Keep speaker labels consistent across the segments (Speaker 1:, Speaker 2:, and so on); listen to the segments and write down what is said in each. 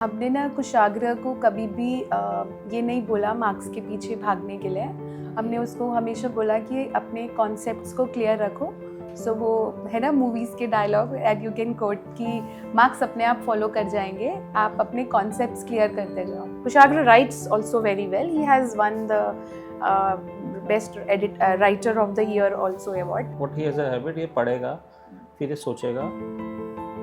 Speaker 1: हमने ना कुशाग्र को कभी भी ये नहीं बोला मार्क्स के पीछे भागने के लिए। हमने उसको हमेशा बोला कि अपने कॉन्सेप्ट्स को क्लियर रखो। सो वो है ना मूवीज़ के dialogue at you can quote कि मार्क्स अपने आप फॉलो कर जाएंगे, आप अपने कॉन्सेप्ट्स क्लियर करते जाओ। Kushagra writes also very well, he has won the best writer of the year also award.
Speaker 2: What he has a habit, ये पढ़ेगा फिर ये सोचेगा,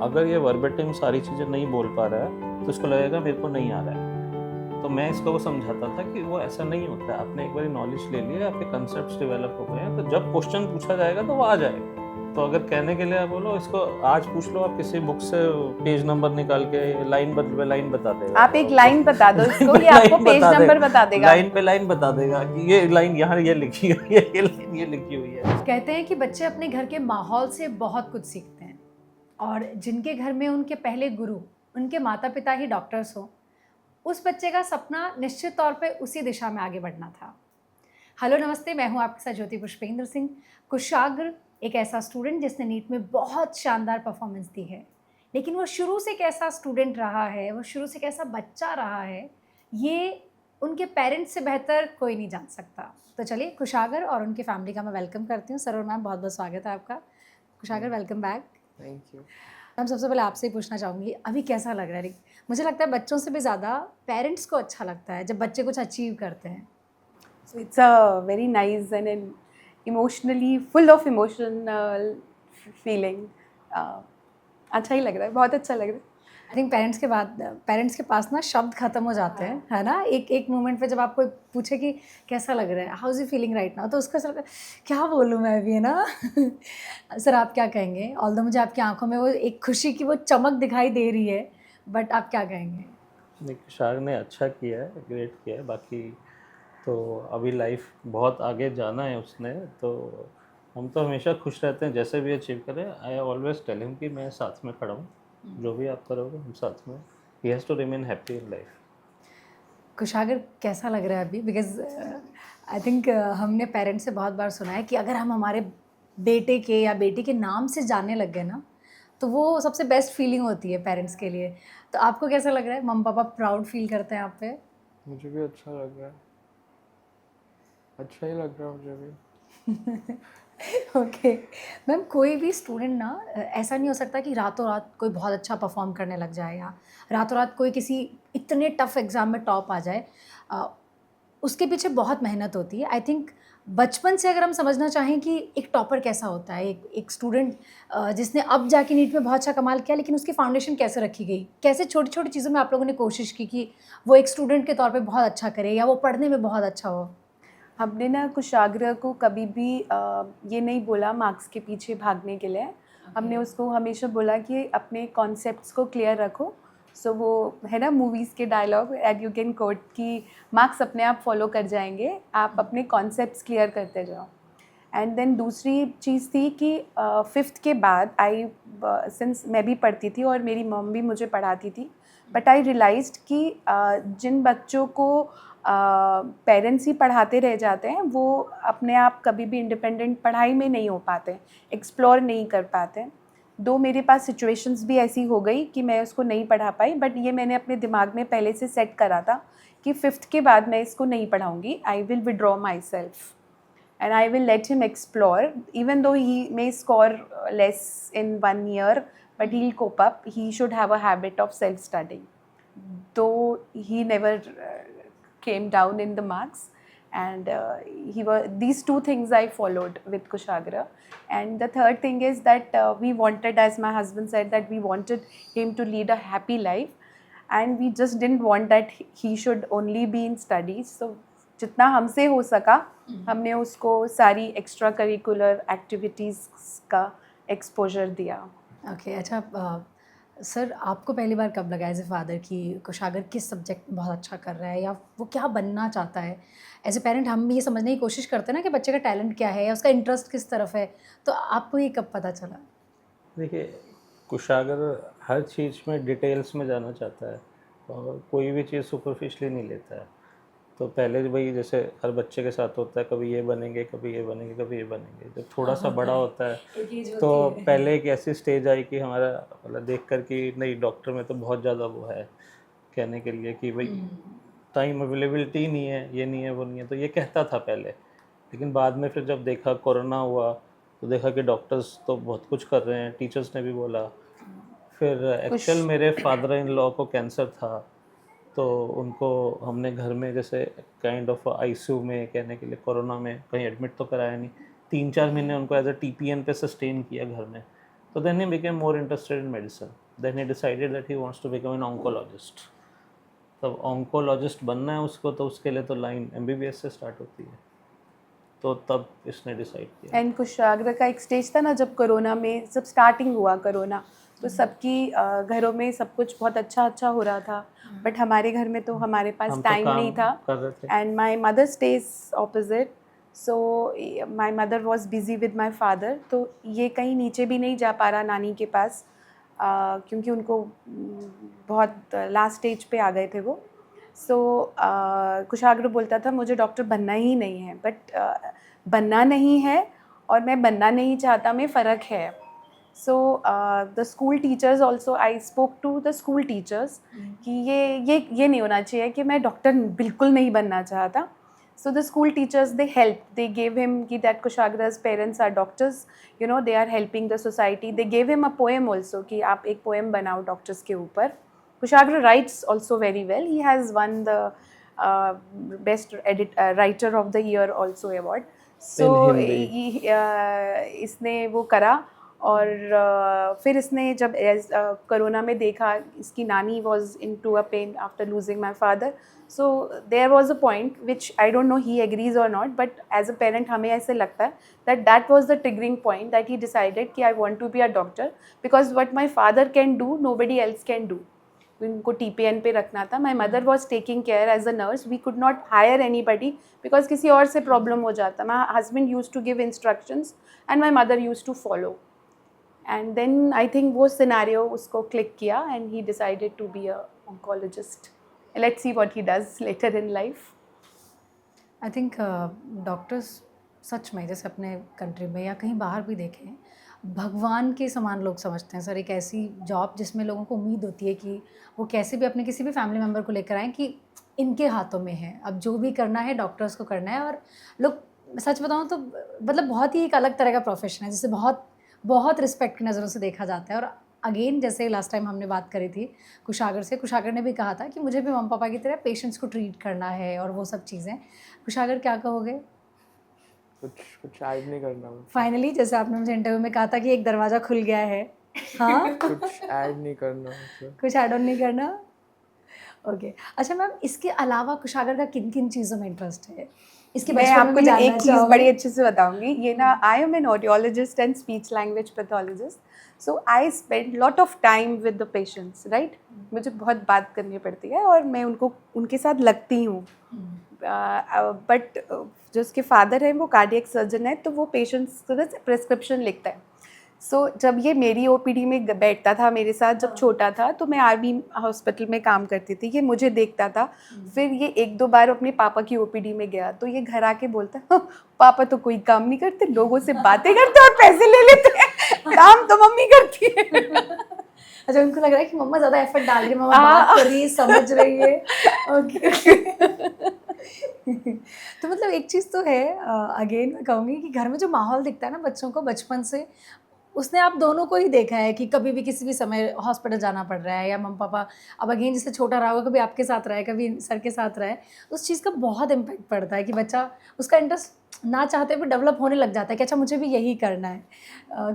Speaker 2: अगर ये वर्बेटिम सारी चीज़ें नहीं बोल पा रहा है तो इसको लगेगा मेरे को नहीं आ रहा है। तो मैं इसको वो समझाता था कि वो ऐसा नहीं होता है, आपने एक बार नॉलेज ले लिया, आपके कंसेप्ट्स डेवलप हो गए हैं, तो जब क्वेश्चन पूछा जाएगा तो वो आ जाएगा। तो अगर कहने के लिए आप बोलो इसको आज पूछ लो, आप किसी बुक से पेज नंबर निकाल के लाइन बता देगा।
Speaker 1: आप एक लाइन बता दो इसको, ये आपको पेज नंबर बता देगा।
Speaker 2: लाइन पे लाइन बता देगा कि ये लाइन यहाँ ये लिखी हुई है, ये लाइन ये लिखी हुई है।
Speaker 3: कहते हैं कि बच्चे अपने घर के माहौल से बहुत कुछ सीखते हैं, और जिनके घर में उनके पहले गुरु उनके माता पिता ही डॉक्टर्स हो, उस बच्चे का सपना निश्चित तौर पे उसी दिशा में आगे बढ़ना था। हेलो नमस्ते, मैं हूँ आपके साथ ज्योति पुष्पेंद्र सिंह। कुशाग्र एक ऐसा स्टूडेंट जिसने नीट में बहुत शानदार परफॉर्मेंस दी है, लेकिन वो शुरू से कैसा स्टूडेंट रहा है, वो शुरू से कैसा बच्चा रहा है, ये उनके पेरेंट्स से बेहतर कोई नहीं जान सकता। तो चलिए कुशाग्र और उनकी फैमिली का मैं वेलकम करती हूँ। सर और मैम, बहुत बहुत स्वागत है आपका। Kushagra, welcome back.
Speaker 2: Thank you.
Speaker 3: Ma'am, सबसे पहले आपसे ही पूछना चाहूँगी, अभी कैसा लग रहा है? मुझे लगता है बच्चों से भी ज़्यादा पेरेंट्स को अच्छा लगता है जब बच्चे कुछ अचीव करते हैं।
Speaker 1: So it's a very nice and an emotionally full of emotional feeling. अच्छा ही लग रहा है, बहुत अच्छा लग रहा है।
Speaker 3: आई थिंक पेरेंट्स के पास ना शब्द खत्म हो जाते हैं, है ना। एक मोमेंट पे जब आपको पूछे कि कैसा लग रहा है, how is you feeling right now, तो उसका सर क्या बोलूँ मैं अभी, है ना। सर, आप क्या कहेंगे? ऑल्दो मुझे आपकी आंखों में वो एक खुशी की वो चमक दिखाई दे रही है, बट आप क्या कहेंगे?
Speaker 2: नहीं, कुशाग्र ने अच्छा किया है, ग्रेट किया है। बाकी तो अभी लाइफ बहुत आगे जाना है उसने, तो हम तो हमेशा खुश रहते हैं जैसे भी अचीव करें। आई ऑलवेज टेल हिम कि मैं साथ में खड़ा हूँ, जो भी आप करोगे हम साथ में। He has to remain happy in life.
Speaker 3: Kushagra, कैसा लग रहा है अभी? बिकॉज आई थिंक हमने पेरेंट्स से बहुत बार सुना है कि अगर हम हमारे बेटे के या बेटी के नाम से जानने लग गए ना, तो वो सबसे बेस्ट फीलिंग होती है पेरेंट्स के लिए। तो आपको कैसा लग रहा है? मम्मी पापा प्राउड फील करते हैं आप पे?
Speaker 4: मुझे भी अच्छा लग रहा है, अच्छा ही लग रहा है मुझे भी।
Speaker 3: ओके मैम, कोई भी स्टूडेंट ना ऐसा नहीं हो सकता कि रातों रात कोई बहुत अच्छा परफॉर्म करने लग जाए, या रातों रात कोई किसी इतने टफ एग्ज़ाम में टॉप आ जाए। उसके पीछे बहुत मेहनत होती है। आई थिंक बचपन से अगर हम समझना चाहें कि एक टॉपर कैसा होता है, एक स्टूडेंट जिसने अब जाके नीट में बहुत अच्छा कमाल किया, लेकिन उसकी फाउंडेशन कैसे रखी गई, कैसे छोटी छोटी चीज़ों में आप लोगों ने कोशिश की कि वो एक स्टूडेंट के तौर पे बहुत अच्छा करे या वो पढ़ने में बहुत अच्छा हो?
Speaker 1: हमने ना कुशाग्र को कभी भी ये नहीं बोला मार्क्स के पीछे भागने के लिए। हमने उसको हमेशा बोला कि अपने कॉन्सेप्ट्स को क्लियर रखो। सो वो है ना मूवीज़ के dialogue at you can quote कि मार्क्स अपने आप फॉलो कर जाएंगे, आप अपने कॉन्सेप्ट्स क्लियर करते जाओ। एंड देन दूसरी चीज़ थी कि 5th के बाद सिंस मैं भी पढ़ती थी और मेरी मम भी मुझे पढ़ाती थी, बट आई रियलाइज्ड कि जिन बच्चों को पेरेंट्स ही पढ़ाते रह जाते हैं, वो अपने आप कभी भी इंडिपेंडेंट पढ़ाई में नहीं हो पाते, एक्सप्लोर नहीं कर पाते। दो मेरे पास सिचुएशंस भी ऐसी हो गई कि मैं उसको नहीं पढ़ा पाई, बट ये मैंने अपने दिमाग में पहले से सेट करा था कि 5th के बाद मैं इसको नहीं पढ़ाऊँगी, I will withdraw my self and I will let him explore, even though he may score less in 1 year, but he'll cope up. He should have a habit of self-studying. Though he never came down in the marks, and these two things I followed with Kushagra. And the third thing is that we wanted, as my husband said, that we wanted him to lead a happy life, and we just didn't want that he should only be in studies. So जितना हमसे हो सका हमने उसको सारी extra curricular activities का exposure दिया।
Speaker 3: Okay, अच्छा। सर, आपको पहली बार कब लगा एज ए फादर कि कुशाग्र किस सब्जेक्ट में बहुत अच्छा कर रहा है, या वो क्या बनना चाहता है? एज ए पेरेंट हम भी ये समझने की कोशिश करते हैं ना कि बच्चे का टैलेंट क्या है या उसका इंटरेस्ट किस तरफ है, तो आपको ये कब पता चला?
Speaker 2: देखिए, कुशाग्र हर चीज़ में डिटेल्स में जाना चाहता है और कोई भी चीज़ सुपरफिशली नहीं लेता है। तो पहले वही जैसे हर बच्चे के साथ होता है, कभी ये बनेंगे, कभी ये बनेंगे, कभी ये बनेंगे। जब थोड़ा सा बड़ा होता है तो पहले एक ऐसी स्टेज आई कि हमारा मतलब देख कर कि नहीं, डॉक्टर में तो बहुत ज़्यादा वो है कहने के लिए कि भाई टाइम अवेलेबिलिटी नहीं है, ये नहीं है, वो नहीं है, तो ये कहता था पहले। लेकिन बाद में फिर जब देखा कोरोना हुआ तो देखा कि डॉक्टर्स तो बहुत कुछ कर रहे हैं, टीचर्स ने भी बोला। फिर एक्चुअल मेरे फादर इन लॉ को कैंसर था, तो उनको हमने घर में जैसे काइंड ऑफ आईसीयू में कहने के लिए, कोरोना में कहीं एडमिट तो कराया नहीं, 3-4 महीने उनको एज अ TPN पे सस्टेन किया घर में। तो then he became more interested in medicine, then he decided that he wants to become an oncologist. तब ऑन्कोलॉजिस्ट बनना है उसको, तो उसके लिए तो लाइन MBBS से स्टार्ट होती है, तो तब इसने डिसाइड किया।
Speaker 1: एंड कुशाग्र का एक स्टेज था ना जब कोरोना में, जब स्टार्टिंग हुआ कोरोना, तो सबकी घरों में सब कुछ बहुत अच्छा हो रहा था, बट हमारे घर में तो हमारे पास
Speaker 2: हम तो
Speaker 1: टाइम
Speaker 2: काम
Speaker 1: नहीं था।
Speaker 2: कर रहे थे।
Speaker 1: And my mother stage opposite, so my mother was busy with my father, तो ये कहीं नीचे भी नहीं जा पा रहा नानी के पास, क्योंकि उनको बहुत लास्ट स्टेज पे आ गए थे वो। सो कुशाग्र बोलता था मुझे डॉक्टर बनना ही नहीं है, बट बनना नहीं है और मैं बनना नहीं चाहता में फ़र्क है। So the school teachers also, I spoke to the school teachers कि ये नहीं होना चाहिए कि मैं डॉक्टर बिल्कुल नहीं बनना चाहता। So the school teachers, they helped. They gave him कि that Kushagra's parents are doctors, you know, they are helping the society. They gave him a poem also कि आप एक poem बनाओ doctors के ऊपर. Kushagra writes also very well. He has won the best writer of the year also award. So
Speaker 2: In Hindi.
Speaker 1: इसने वो करा, और फिर इसने जब कोरोना में देखा, इसकी नानी was into a pain after losing my father, so there was a point which I don't know he agrees और not, but as a parent हमें ऐसे लगता है that was the triggering point that he decided कि I want to be a doctor, because what my father can do nobody else can do. उनको TPN पे रखना था। My mother was taking care as a nurse, we could not hire anybody because किसी और से problem हो जाता। My husband use to give instructions and my mother use to follow, and then I think वो scenario उसको click किया and he decided to be a oncologist. Let's see what he does later in life.
Speaker 3: I think doctors सच में जैसे अपने country में या कहीं बाहर भी देखें, भगवान के समान लोग समझते हैं सर। एक ऐसी जॉब जिसमें लोगों को उम्मीद होती है कि वो कैसे भी अपने किसी भी फैमिली मेम्बर को लेकर आएँ कि इनके हाथों में है, अब जो भी करना है डॉक्टर्स को करना है। और लोग, सच बताऊँ तो मतलब बहुत ही एक अलग तरह का प्रोफेशन है जिसे बहुत रिस्पेक्ट की नज़रों से देखा जाता है। और अगेन जैसे लास्ट टाइम हमने बात करी थी कुशागर से, कुशागर ने भी कहा था कि मुझे भी मम्मा पापा की तरह पेशेंट्स को ट्रीट करना है और वो सब चीज़ें। कुशागर क्या कहोगे?
Speaker 4: कुछ ऐड नहीं करना मुझे।
Speaker 3: फाइनली जैसे आपने मुझे इंटरव्यू में कहा था कि एक दरवाज़ा खुल गया है। हाँ
Speaker 4: कुछ ऐड नहीं करना मुझे।
Speaker 3: कुछ ऐड ऑन नहीं करना। ओके अच्छा मैम, इसके अलावा कुशागर का किन किन चीज़ों में इंटरेस्ट है? इसके
Speaker 1: मैं
Speaker 3: बचपन में
Speaker 1: आपको
Speaker 3: भी
Speaker 1: ना
Speaker 3: जानना
Speaker 1: एक चीज़
Speaker 3: चाहूँगी।
Speaker 1: बड़ी अच्छे से बताऊंगी। ये ना, I am an audiologist and speech language pathologist, so I spend lot of time with the patients, right. मुझे बहुत बात करनी पड़ती है और मैं उनके साथ लगती हूँ। बट जो उसके फादर हैं वो कार्डियक सर्जन है, तो वो पेशेंट्स को प्रिस्क्रिप्शन लिखता है। सो जब ये मेरी OPD में बैठता था मेरे साथ जब छोटा था, तो मैं आर्मी हॉस्पिटल में काम करती थी, ये मुझे देखता था। फिर ये 1-2 बार अपने पापा की OPD में गया, तो ये घर आके बोलता "हाँ, पापा तो कोई काम नहीं करते, लोगों से बातें करते और पैसे ले लेते हैं, काम तो मम्मी करती है।"
Speaker 3: अच्छा, उनको लग रहा है कि मम्मा ज़्यादा एफर्ट डाल रही है, मम्मा बात कर रही है, समझ रही है। ओके तो मतलब एक चीज़ तो है, अगेन मैं कहूँगी कि घर में जो माहौल दिखता है ना बच्चों को बचपन से, उसने आप दोनों को ही देखा है कि कभी भी किसी भी समय हॉस्पिटल जाना पड़ रहा है या मम्मा पापा, अब अगेन जैसे छोटा रहा होगा, कभी आपके साथ रहा है, कभी सर के साथ रहा है, उस चीज़ का बहुत इम्पैक्ट पड़ता है कि बच्चा उसका इंटरेस्ट ना चाहते भी डेवलप होने लग जाता है कि अच्छा मुझे भी यही करना है।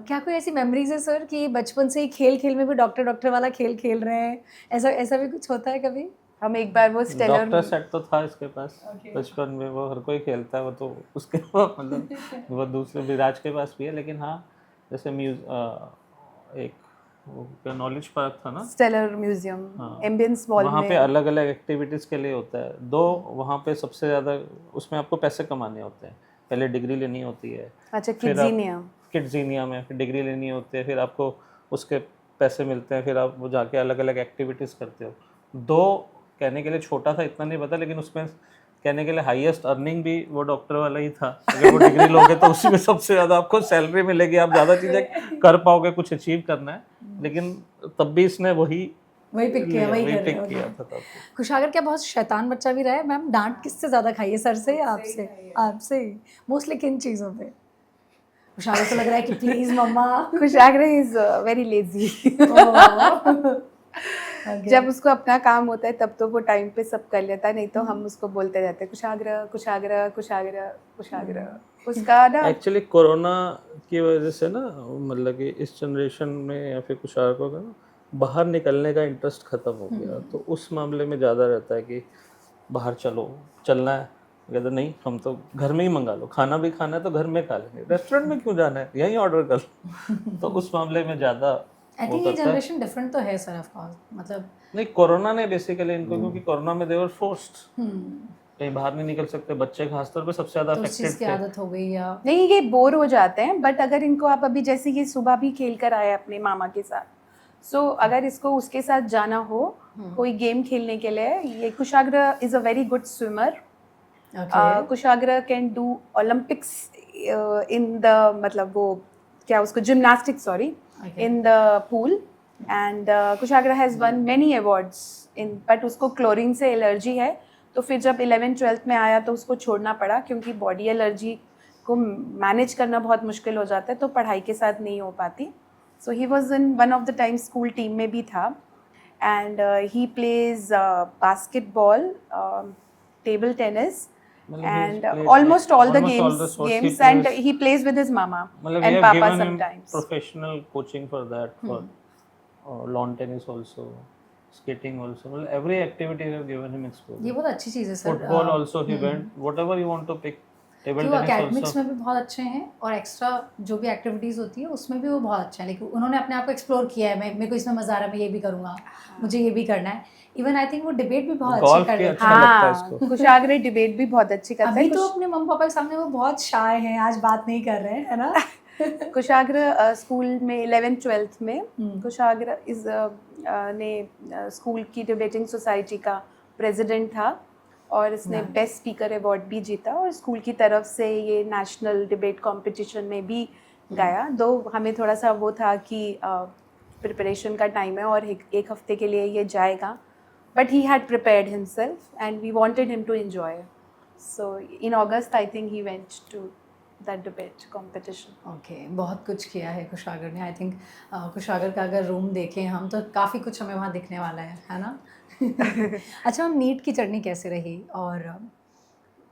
Speaker 3: क्या कोई ऐसी मेमोरीज है सर कि बचपन से ही खेल में भी डॉक्टर वाला खेल खेल रहे हैं, ऐसा भी कुछ होता है कभी?
Speaker 1: हम एक बार वो स्टेलर
Speaker 2: डॉक्टर सेट तो था इसके पास बचपन में, वो हर कोई खेलता है, वो तो उसके मतलब वो दूसरे विराज के पास भी है। लेकिन हाँ, जैसे एक क्या नॉलेज पार्क था ना,
Speaker 1: स्टेलर म्यूजियम,
Speaker 2: हाँ,
Speaker 1: एम्बियंस मॉल में,
Speaker 2: वहाँ पे अलग अलग एक्टिविटीज़ के लिए होता है। वहाँ पे सबसे ज़्यादा उसमें आपको पैसे कमाने होते हैं। पहले डिग्री लेनी होती है,
Speaker 1: अच्छा
Speaker 2: किड्जीनिया में फिर डिग्री लेनी होती है, फिर आपको उसके पैसे मिलते हैं, फिर आप वो जाके अलग अलग एक्टिविटीज़ करते हो। कहने के लिए छोटा था, इतना नहीं पता, लेकिन उसमें कहने के लिए हाईएस्ट अर्निंग भी वो डॉक्टर वाला ही था। अगर वो डिग्री लोगे तो उसमें सबसे ज़्यादा आपको सैलरी मिलेगी, आप ज़्यादा चीज़ें कर पाओगे, कुछ अचीव करना है। लेकिन तब भी इसने वही
Speaker 3: वही पिक किया, वही कर रहे
Speaker 2: pick
Speaker 3: हो।
Speaker 2: किया था तब।
Speaker 3: कुशागर क्या बहुत शैतान बच्चा भी रहा है मैम? डांट किससे ज़्यादा खाई है, सर से या आपसे? आपसे ही मोस्टली किन चीज़ों पे? कुशागर को लग रहा है कि प्लीज़ मम्मा।
Speaker 1: Kushagra is very lazy. जब उसको अपना काम होता है तब तो वो टाइम पे सब कर लेता है, नहीं तो हम उसको बोलते रहते हैं कुशाग्र कुशाग्र कुशाग्र कुशाग्र। उसका ना
Speaker 2: एक्चुअली कोरोना की वजह से ना, मतलब कि इस जनरेशन में या फिर कुशारकों का ना बाहर निकलने का इंटरेस्ट ख़त्म हो गया, तो उस मामले में ज़्यादा रहता है कि बाहर चलना है, कहते नहीं हम तो घर में ही मंगा लो, खाना भी खाना है तो घर में खा लेंगे, रेस्टोरेंट में क्यों जाना है, यहीं ऑर्डर कर लो। तो उस मामले में ज़्यादा
Speaker 3: आई थिंक ये जनरेशन डिफरेंट तो है सर, ऑफ कोर्स, मतलब
Speaker 2: नहीं, कोरोना ने बेसिकली इनको, क्योंकि कोरोना में देवर फोर्स्ड, कहीं बाहर नहीं निकल सकते, बच्चे खासतौर पे सबसे ज़्यादा
Speaker 3: तो उस चीज़
Speaker 2: अफेक्टेड
Speaker 3: की
Speaker 2: थे।
Speaker 3: आदत हो गई या
Speaker 1: नहीं, ये बोर हो जाते हैं, बट अगर इनको आप अभी जैसे ये सुबह भी खेल कर आए अपने मामा के साथ, सो अगर इसको उसके साथ जाना हो कोई गेम खेलने के लिए, ये Kushagra is a very good swimmer. Kushagra can do Olympics in the, मतलब वो क्या उसको gymnastics, sorry, in the pool, and Kushagra has won many awards in, but उसको क्लोरीन से एलर्जी है, तो फिर जब 11th-12th में आया तो उसको छोड़ना पड़ा, क्योंकि बॉडी एलर्जी को मैनेज करना बहुत मुश्किल हो जाता है, तो पढ़ाई के साथ नहीं हो पाती। So he was in one of the time school team में भी था, and he plays basketball, table tennis, and almost all the games, and he plays with his mama
Speaker 2: मतलब
Speaker 1: and
Speaker 2: we have
Speaker 1: papa
Speaker 2: given him
Speaker 1: sometimes.
Speaker 2: professional coaching for that, for lawn tennis also, skating also, well, every activity we have given him exposure.
Speaker 3: ये बहुत अच्छी चीज़ है sir.
Speaker 2: Football also he went, whatever you want to pick, table
Speaker 3: कि वो
Speaker 2: tennis
Speaker 3: academics
Speaker 2: also.
Speaker 3: में भी बहुत अच्छे हैं और एक्स्ट्रा जो भी एक्टिविटीज़ होती है उसमें भी वो बहुत अच्छे हैं, लेकिन उन्होंने अपने आप को एक्सप्लोर किया है, मेरे को इसमें मज़ा आ रहा है, मैं ये भी करूँगा, मुझे ये भी करना है। इवन आई थिंक वो डिबेट भी बहुत अच्छी
Speaker 2: Golf
Speaker 3: कर
Speaker 2: के
Speaker 3: लेते
Speaker 2: अच्छा
Speaker 3: हैं।
Speaker 2: लगता है
Speaker 1: हाँ,
Speaker 2: इसको।
Speaker 1: कुशाग्र डिबेट भी बहुत अच्छी करता
Speaker 3: अभी
Speaker 1: है।
Speaker 3: तो अपने मम्मी पापा के सामने वो बहुत शाय हैं, आज बात नहीं कर रहे हैं, है ना?
Speaker 1: कुशाग्र स्कूल में 11th-12th में कुशाग्र इस ने स्कूल की डिबेटिंग सोसाइटी का प्रेसिडेंट था, और इसने बेस्ट स्पीकर अवार्ड भी जीता, और स्कूल की तरफ से ये नेशनल डिबेट कंपटीशन में भी गया। दो हमें थोड़ा सा वो था कि प्रिपरेशन का टाइम है और एक हफ्ते के लिए ये जाएगा, but he had prepared himself and we wanted him to enjoy, so in August I think he went to that debate competition.
Speaker 3: Okay, बहुत कुछ किया है कुशागर ने। आई थिंक कुशागर का अगर रूम देखें हम तो काफ़ी कुछ हमें वहाँ दिखने वाला है ना? अच्छा मैम, नीट की जर्नी कैसे रही, और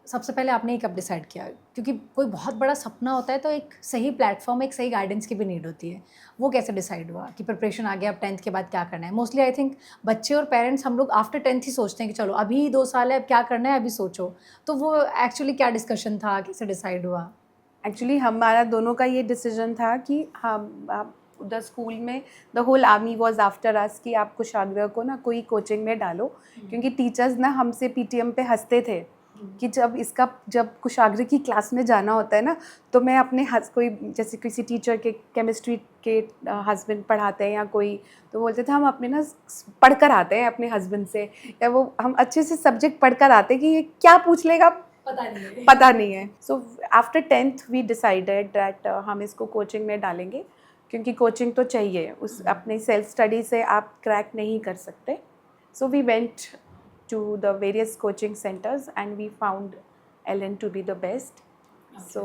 Speaker 3: सबसे पहले आपने ये कब डिसाइड किया? क्योंकि कोई बहुत बड़ा सपना होता है तो एक सही प्लेटफॉर्म, एक सही गाइडेंस की भी नीड होती है, वो कैसे डिसाइड हुआ कि प्रिपरेशन आ गया, अब 10th के बाद क्या करना है? मोस्टली आई थिंक बच्चे और पेरेंट्स हम लोग आफ्टर 10th ही सोचते हैं कि चलो अभी 2 साल है, अब क्या करना है अभी सोचो, तो वो एक्चुअली क्या डिस्कशन था, कैसे डिसाइड हुआ?
Speaker 1: एक्चुअली हमारा दोनों का ये डिसीजन था कि हम उधर स्कूल में the whole army was after us कि आप कुशाग्र को ना कोई कोचिंग में डालो, क्योंकि टीचर्स ना हमसे पीटीएम पे हंसते थे कि जब कुशाग्र की क्लास में जाना होता है ना, तो मैं अपने कोई जैसे किसी टीचर के केमिस्ट्री के हस्बैंड पढ़ाते हैं या कोई, तो बोलते थे हम अपने ना पढ़ कर आते हैं अपने हस्बैंड से, या वो हम अच्छे से सब्जेक्ट पढ़ कर आते हैं कि ये क्या पूछ लेगा पता नहीं है। So after 10th we decided that हम इसको कोचिंग में डालेंगे, क्योंकि कोचिंग तो चाहिए, उस अपने सेल्फ स्टडी से आप क्रैक नहीं कर सकते। So we went to the various coaching centres and we found Allen to be the best, so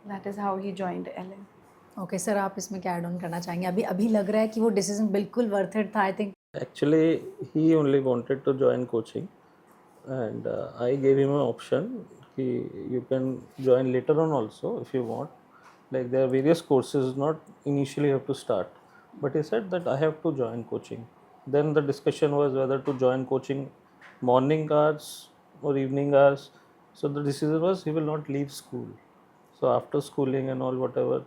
Speaker 1: that is how he joined Allen.
Speaker 3: Okay sir, आप इसमें क्या ऐड ऑन करना चाहेंगे? अभी लग रहा है कि वो डिसीजन बिल्कुल वर्थ इट था। I think
Speaker 2: Actually, he only wanted to join coaching, and I gave him an option. You can join later on also if you want. Like there are various courses, not initially you have to start. But he said that I have to join coaching. Then the discussion was whether to join coaching morning hours or evening hours. So the decision was he will not leave school. So after schooling and all whatever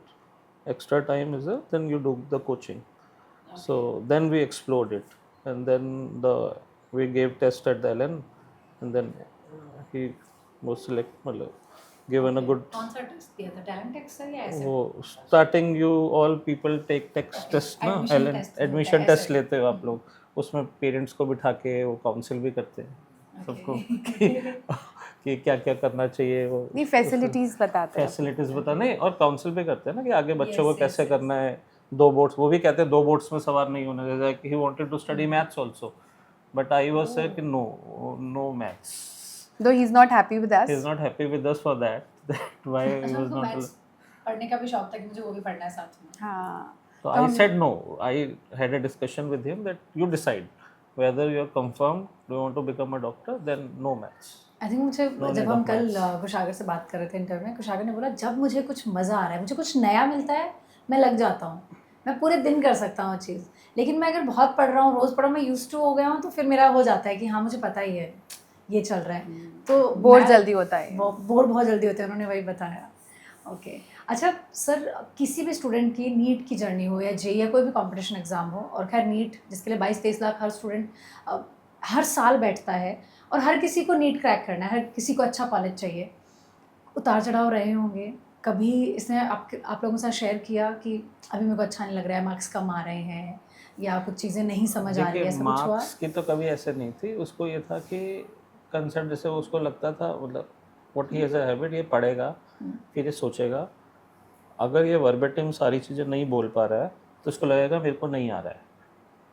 Speaker 2: extra time is there, then you do the coaching. So then we explored it, and then we gave test at the LN, and then he was given a good.
Speaker 3: कौन सा test दिया था? Talent test या ऐसे?
Speaker 2: वो starting you all people take test ना,
Speaker 3: Admission
Speaker 2: LN
Speaker 3: test होता है,
Speaker 2: एडमिशन
Speaker 3: ऐसे।
Speaker 2: टेस्ट लेते हो आप लोग, उसमें पेरेंट्स को बिठा के वो काउंसिल भी करते हैं सबको कि क्या क्या करना चाहिए, वो
Speaker 1: नहीं, फैसिलिटीज़ बताते हैं।
Speaker 2: फैसिलिटीज बताने और काउंसिल भी करते हैं ना कि आगे बच्चों को कैसे करना है, दो बोर्ड्स, वो भी कहते हैं दो बोर्ड्स में सवार नहीं होना, जैसे he wanted to study maths also, but I was say कि no maths,
Speaker 1: Though he's not happy with us.
Speaker 2: He is not happy with us for that why he
Speaker 3: अच्छा
Speaker 2: वाज
Speaker 3: उनको
Speaker 2: नॉट,
Speaker 3: मैथ्स पढ़ने का भी शौक था कि मुझे वो भी पढ़ना है साथ में।
Speaker 1: हाँ
Speaker 2: so I said no. I had a discussion with him that you decide whether you are confirmed do you want to become a doctor, then no maths.
Speaker 3: I think मुझे
Speaker 2: No
Speaker 3: जब
Speaker 2: need
Speaker 3: हम
Speaker 2: of
Speaker 3: कल
Speaker 2: maths.
Speaker 3: Kushagra से बात कर रहे थे interview में, कुशागर ने बोला जब मुझे कुछ मज़ा आ रहा है, मुझे कुछ नया मिलता है, मैं लग जाता हूँ, मैं पूरे दिन कर सकता हूँ चीज़। लेकिन मैं अगर बहुत पढ़ रहा हूँ, रोज़ पढ़ रहा हूँ, मैं यूज्ड टू हो गया हूँ, तो फिर मेरा हो जाता है कि हाँ मुझे पता ही है ये चल रहा है, तो
Speaker 1: बोर
Speaker 3: मैं-
Speaker 1: जल्दी होता है।
Speaker 3: बोर बहुत जल्दी होते हैं, उन्होंने वही बताया। ओके अच्छा सर, किसी भी स्टूडेंट की नीट की जर्नी हो या जे या कोई भी कंपटीशन एग्ज़ाम हो, और खैर नीट जिसके लिए 22-23 लाख हर स्टूडेंट हर साल बैठता है, और हर किसी को नीट क्रैक करना है, हर किसी को अच्छा कॉलेज चाहिए, उतार चढ़ाव रहे होंगे, कभी इसने आप लोगों के साथ शेयर किया कि अभी मेरे को अच्छा नहीं लग रहा है, मार्क्स कम आ रहे हैं या कुछ चीज़ें नहीं समझ आ रही है,
Speaker 2: देखिए
Speaker 3: ऐसा कुछ हुआ?
Speaker 2: मार्क्स की तो कभी ऐसे नहीं थी, उसको ये था कि कंसेप्ट जैसे उसको लगता था, मतलब what he has a habit, ये पढ़ेगा फिर ये सोचेगा, अगर ये वर्बेटिम सारी चीज़ें नहीं बोल पा रहा है तो उसको लगेगा मेरे को नहीं आ रहा है,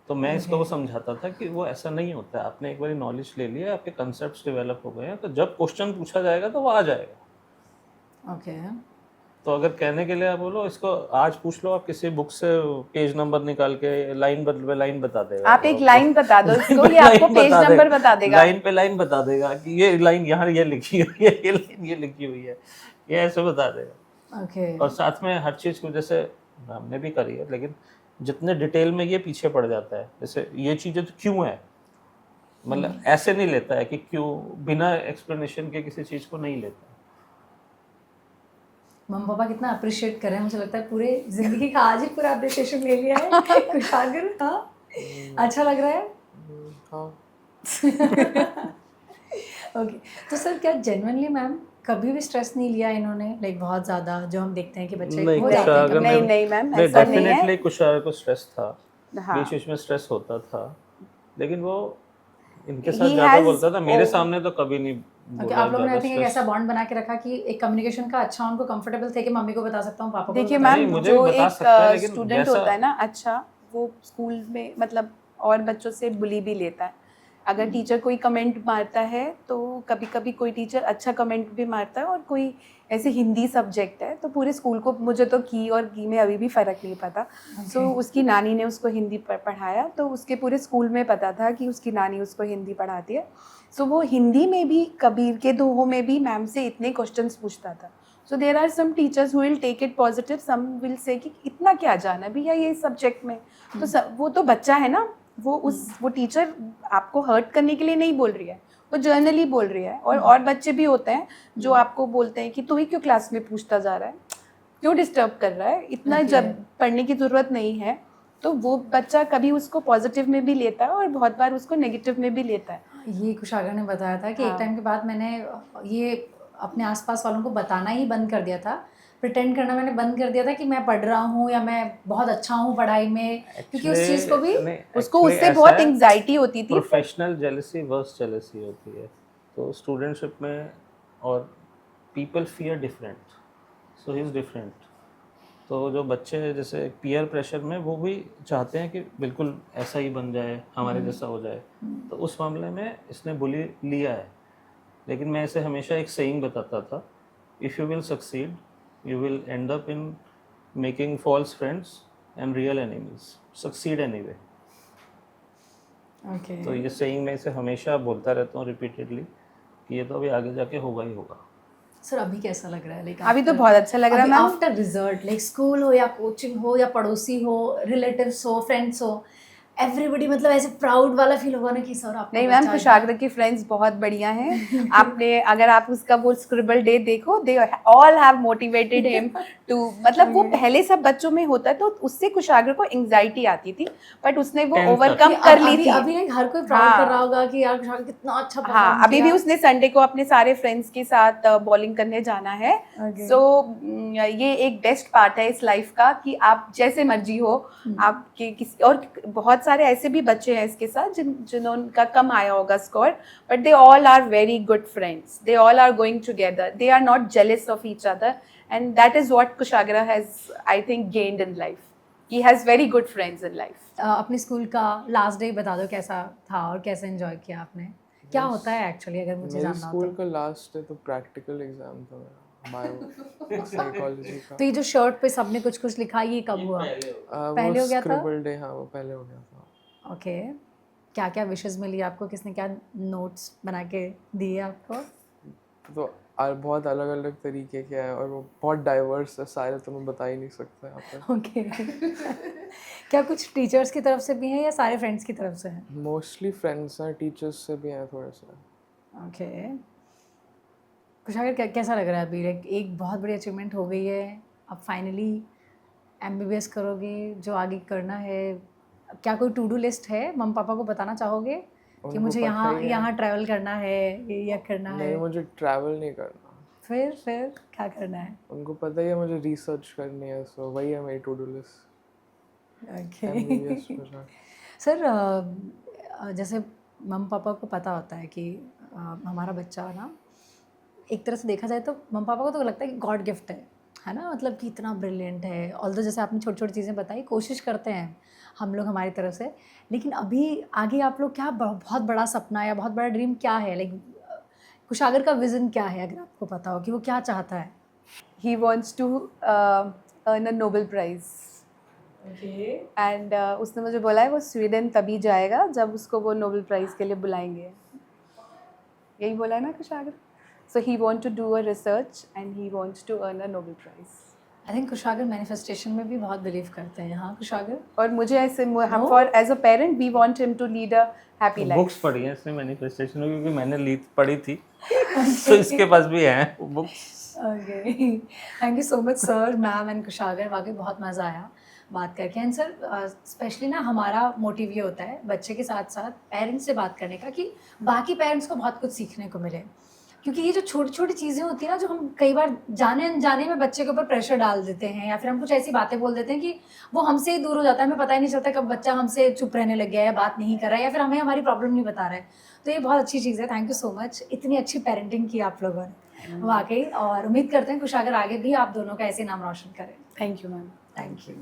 Speaker 2: तो मैं इसको वो समझाता था कि वो ऐसा नहीं होता है, आपने एक बार नॉलेज ले लिया, आपके कंसेप्ट डेवलप हो गए हैं, तो जब क्वेश्चन पूछा जाएगा तो वो आ जाएगा।
Speaker 3: ओके
Speaker 2: तो अगर कहने के लिए आप बोलो इसको आज पूछ लो, आप किसी बुक से पेज नंबर निकाल के लाइन लाइन बता देगा,
Speaker 1: आप एक लाइन बता दो इसको, ये
Speaker 2: लाइन
Speaker 1: आपको पेज
Speaker 2: बता
Speaker 1: नंबर बता देगा।
Speaker 2: लाइन पे लाइन बता देगा कि ये लाइन यहाँ ये लिखी हुई है, ये लाइन ये लिखी हुई है, ये ऐसे बता देगा।
Speaker 3: ओके
Speaker 2: और साथ में हर चीज़ को, जैसे हमने भी करी है, लेकिन जितने डिटेल में ये पीछे पड़ जाता है, जैसे ये चीज़ें तो क्यों है, मतलब ऐसे नहीं लेता है कि क्यों, बिना एक्सप्लेनेशन के किसी चीज़ को नहीं लेता।
Speaker 3: मम्मी पापा कितना अप्रिशिएट कर रहे हैं, मुझे लगता है पूरे जिंदगी का आज ही पूरा अप्रिशिएशन ले लिया है कुशागर। हाँ अच्छा लग रहा है।
Speaker 4: हाँ
Speaker 3: ओके तो सर क्या जेन्युइनली मैम कभी भी स्ट्रेस नहीं लिया इन्होंने, लाइक बहुत ज़्यादा जो हम देखते हैं कि बच्चे
Speaker 2: नहीं,
Speaker 3: हो जाते हैं
Speaker 2: कुशागर
Speaker 3: कभी?
Speaker 1: नहीं नहीं मैम,
Speaker 2: नहीं,
Speaker 1: ऐसा नहीं है।
Speaker 2: डेफिनेटली कुशागर को स्ट्रेस था,
Speaker 1: हाँ
Speaker 2: बीच बीच में स्ट्रेस होता था, लेकिन वो इनके
Speaker 1: He
Speaker 2: साथ ज़्यादा
Speaker 1: has-
Speaker 2: बोलता था, मेरे
Speaker 1: oh.
Speaker 2: सामने तो कभी नहीं
Speaker 3: ओके
Speaker 2: बोला।
Speaker 3: आप लोगों ने आई
Speaker 2: ज़्यादा
Speaker 3: थिंक एक
Speaker 2: stress।
Speaker 3: ऐसा बॉन्ड बना के रखा कि एक कम्युनिकेशन का अच्छा, उनको कंफर्टेबल थे कि मम्मी को बता सकता हूँ, पापा को
Speaker 1: देखिए
Speaker 3: बता
Speaker 2: नहीं,
Speaker 1: मैम,
Speaker 2: मुझे
Speaker 1: जो
Speaker 2: भी बता
Speaker 1: एक
Speaker 2: सकता है, लेकिन
Speaker 1: स्टूडेंट
Speaker 2: जैसा-
Speaker 1: होता है ना अच्छा, वो स्कूल में मतलब और बच्चों से बुली भी लेता है। अगर टीचर कोई कमेंट मारता है तो कभी कभी कोई टीचर अच्छा कमेंट भी मारता है, और कोई ऐसे हिंदी सब्जेक्ट है तो पूरे स्कूल को, मुझे तो की और की में अभी भी फ़र्क नहीं पता। सो उसकी नानी ने उसको हिंदी पढ़ाया, तो उसके पूरे स्कूल में पता था कि उसकी नानी उसको हिंदी पढ़ाती है। सो वो हिंदी में भी, कबीर के दोहों में भी मैम से इतने क्वेश्चंस पूछता था। So there are some teachers who will take it positive, some will say कि इतना क्या जाना भैया ये सब्जेक्ट में, तो वो तो बच्चा है ना, वो टीचर आपको हर्ट करने के लिए नहीं बोल रही है, वो जर्नली बोल रही है। और बच्चे भी होते हैं जो आपको बोलते हैं कि तू ही क्यों क्लास में पूछता जा रहा है, क्यों डिस्टर्ब कर रहा है, इतना
Speaker 3: Okay.
Speaker 1: जब पढ़ने की ज़रूरत नहीं है। तो वो बच्चा कभी उसको पॉजिटिव में भी लेता है और बहुत बार उसको नेगेटिव में भी लेता है।
Speaker 3: ये कुशागर ने बताया था कि एक
Speaker 1: हाँ।
Speaker 3: टाइम के बाद मैंने ये अपने आसपास वालों को बताना ही बंद कर दिया था, प्रिटेंड करना मैंने बंद कर दिया था कि मैं पढ़ रहा हूँ या मैं बहुत अच्छा हूँ पढ़ाई में, क्योंकि उस चीज़ को भी
Speaker 1: उसको उससे बहुत एंग्जाइटी होती थी।
Speaker 2: प्रोफेशनल जेलसी वर्स जेलसी होती है, तो स्टूडेंटशिप में, और people fear different, so he is different. तो जो बच्चे जैसे पीयर प्रेशर में, वो भी चाहते हैं कि बिल्कुल ऐसा ही बन जाए, हमारे जैसा हो जाए, तो उस मामले में इसने बुली लिया है। लेकिन मैं इसे हमेशा एक सेइंग बताता था, if you will succeed you will end up in making false friends and real enemies, succeed anyway.
Speaker 3: Okay
Speaker 2: तो ये सेइंग मैं इसे हमेशा बोलता रहता हूँ रिपीटेडली कि ये तो अभी आगे जाके होगा ही होगा।
Speaker 3: सर अभी कैसा लग रहा है, लाइक
Speaker 1: अभी तो बहुत अच्छा लग रहा है ma'am.
Speaker 3: After result, like school हो या कोचिंग हो या पड़ोसी हो, रिलेटिव्स हो, फ्रेंड्स हो, एवरीबडी मतलब ऐसे प्राउड वाला फील होगा ना कि सर आपका
Speaker 1: नहीं मैम,
Speaker 3: बच्चा
Speaker 1: कुशाग्र की फ्रेंड्स बहुत बढ़िया हैं। आपने अगर आप उसका वो स्क्रिबल डे देखो, they all have motivated him to, मतलब वो पहले सब बच्चों में होता है, तो उससे कुशाग्र को एंग्जाइटी आती थी, बट उसने वो
Speaker 2: 10th
Speaker 1: ओवरकम
Speaker 3: कि
Speaker 1: कर ली
Speaker 3: अभी
Speaker 1: थी।
Speaker 3: अभी like हर कोई प्राउड
Speaker 1: हाँ।
Speaker 3: कर रहा होगा कि यार कुशाग्र कितना अच्छा
Speaker 1: हाँ,
Speaker 3: परफॉर्म
Speaker 1: अभी भी उसने संडे को अपने सारे फ्रेंड्स के साथ बॉलिंग करने जाना है।
Speaker 3: Okay.
Speaker 1: सो ये एक बेस्ट पार्ट है इस लाइफ का कि आप जैसे मर्जी हो, आपके किसी, और बहुत सारे ऐसे भी बच्चे हैं इसके साथ जिनका कम आया होगा score, but they all are very good friends, they all are going together, they are not jealous of each other, and that is what Kushagra has I think gained in life. he has very good friends in life.
Speaker 3: अपने school का last day बता दो कैसा था और कैसे enjoy किया आपने, क्या होता है एक्चुअली अगर मुझे
Speaker 4: मेरे
Speaker 3: जानना हो
Speaker 4: स्कूल
Speaker 3: तो?
Speaker 4: का लास्ट डे तो प्रैक्टिकल एग्जाम था मेरा, बायो साइकोलॉजी का।
Speaker 3: तो ये जो शर्ट पे सबने कुछ कुछ लिखा ये कब हुआ? पहले हो गया था?
Speaker 4: स्क्रिबल डे, हाँ वो पहले हो गया था।
Speaker 3: ओके, क्या क्या विशेस मिली आपको, किसने क्या नोट्स बना के दिए आपको?
Speaker 4: तो बहुत अलग अलग तरीके के हैं और वो बहुत डाइवर्स है, सारे तो मैं बता ही नहीं सकता यहाँ पे।
Speaker 3: ओके क्या कुछ टीचर्स की तरफ से भी हैं या सारे फ्रेंड्स की तरफ से हैं?
Speaker 4: मोस्टली फ्रेंड्स हैं, टीचर्स से भी हैं थोड़े से।
Speaker 3: ओके, कुछ अगर कैसा लग रहा है अभी, लाइक एक बहुत बड़ी अचीवमेंट हो गई है, अब फाइनली MBBS करोगे, जो आगे करना है, क्या कोई टू डू लिस्ट है? मम्मी पापा को बताना चाहोगे कि
Speaker 4: उनको
Speaker 3: मुझे
Speaker 4: पता
Speaker 3: यहाँ
Speaker 4: ही है।
Speaker 3: यहाँ ट्रैवल करना है या करना है?
Speaker 4: नहीं, मुझे ट्रैवल नहीं करना।
Speaker 3: फिर क्या करना है?
Speaker 4: उनको पता ही है मुझे रिसर्च करनी है, सो वही है मेरी to do list.
Speaker 3: Okay
Speaker 4: MBBS हो जाए।
Speaker 3: सर जैसे मम्मी पापा को पता होता है कि हमारा बच्चा ना, एक तरह से देखा जाए तो मम्मी पापा को तो लगता है कि गॉड गिफ्ट है ना, मतलब कि इतना ब्रिलियंट है। ऑल्दो जैसे आपने छोटी छोटी चीज़ें बताई, कोशिश करते हैं हम लोग हमारी तरफ से, लेकिन अभी आगे आप लोग क्या बहुत बड़ा सपना या बहुत बड़ा ड्रीम क्या है, लाइक कुशागर का विज़न क्या है, अगर आपको पता हो कि वो क्या चाहता है?
Speaker 1: He wants to earn a Nobel Prize. And उसने मुझे बोला है वो स्वीडन तभी जाएगा जब उसको वो नोबेल प्राइज़ के लिए बुलाएंगे। यही बोला है ना Kushagra? So he want to do a research and he wants to earn a Nobel prize.
Speaker 3: I think Kushagra manifestation में भी बहुत बिलीव करते हैं। हाँ कुशागर,
Speaker 1: और मुझे ऐसे हम for as a parent we want him to lead a happy life.
Speaker 2: Books पढ़ी है इसने मैनिफेस्टेशन में, क्योंकि मैंने पढ़ी थी तो इसके पास भी हैं वो books.
Speaker 3: Okay, thank you so much sir, ma'am and Kushagra, वाकई बहुत मज़ा आया बात करके। एंड सर स्पेशली ना हमारा मोटिव ये होता है बच्चे के साथ साथ पेरेंट्स से बात करने का, कि बाकी पेरेंट्स को बहुत कुछ सीखने को मिले, क्योंकि ये जो छोटी छोटी चीज़ें होती हैं ना, जो हम कई बार जाने अनजाने में बच्चे के ऊपर प्रेशर डाल देते हैं, या फिर हम कुछ ऐसी बातें बोल देते हैं कि वो हमसे ही दूर हो जाता है, हमें पता ही नहीं चलता कब बच्चा हमसे चुप रहने लग गया है, बात नहीं कर रहा है, या फिर हमें हमारी प्रॉब्लम नहीं बता रहा है। तो ये बहुत अच्छी चीज़ है। थैंक यू सो मच, इतनी अच्छी पेरेंटिंग की आप लोगों ने वाकई, और उम्मीद करते हैं कुशागर आगे भी आप दोनों का ऐसे नाम रोशन करें।
Speaker 1: Thank you ma'am.
Speaker 3: Thank you.